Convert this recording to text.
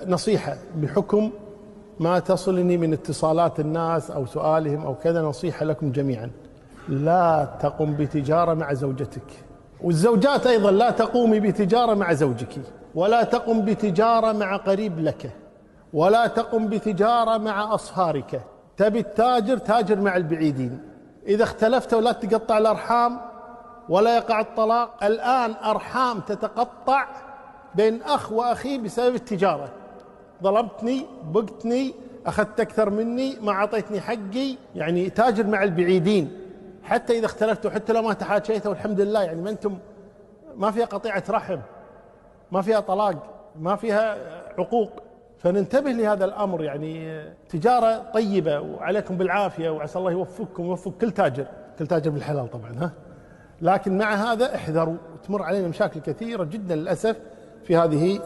نصيحة بحكم ما تصلني من اتصالات الناس أو سؤالهم أو كذا، نصيحة لكم جميعا: لا تقم بتجارة مع زوجتك، والزوجات أيضا لا تقومي بتجارة مع زوجك، ولا تقم بتجارة مع قريب لك، ولا تقم بتجارة مع أصهارك. تبي التاجر تاجر مع البعيدين. إذا اختلفت ولا تقطع الأرحام ولا يقع الطلاق. الآن أرحام تتقطع بين أخ وأخيه بسبب التجارة. ظلمتني، بقتني، أخذت أكثر مني، ما أعطيتني حقي. يعني تاجر مع البعيدين حتى إذا اختلفتوا، حتى لو ما تحاشيتوا، والحمد لله. يعني ما أنتم، ما فيها قطيعة رحم، ما فيها طلاق، ما فيها عقوق. فننتبه لهذا الأمر. يعني تجارة طيبة وعليكم بالعافية، وعسى الله يوفقكم ويوفق كل تاجر، كل تاجر بالحلال طبعا، ها. لكن مع هذا احذروا، تمر علينا مشاكل كثيرة جدا للأسف في هذه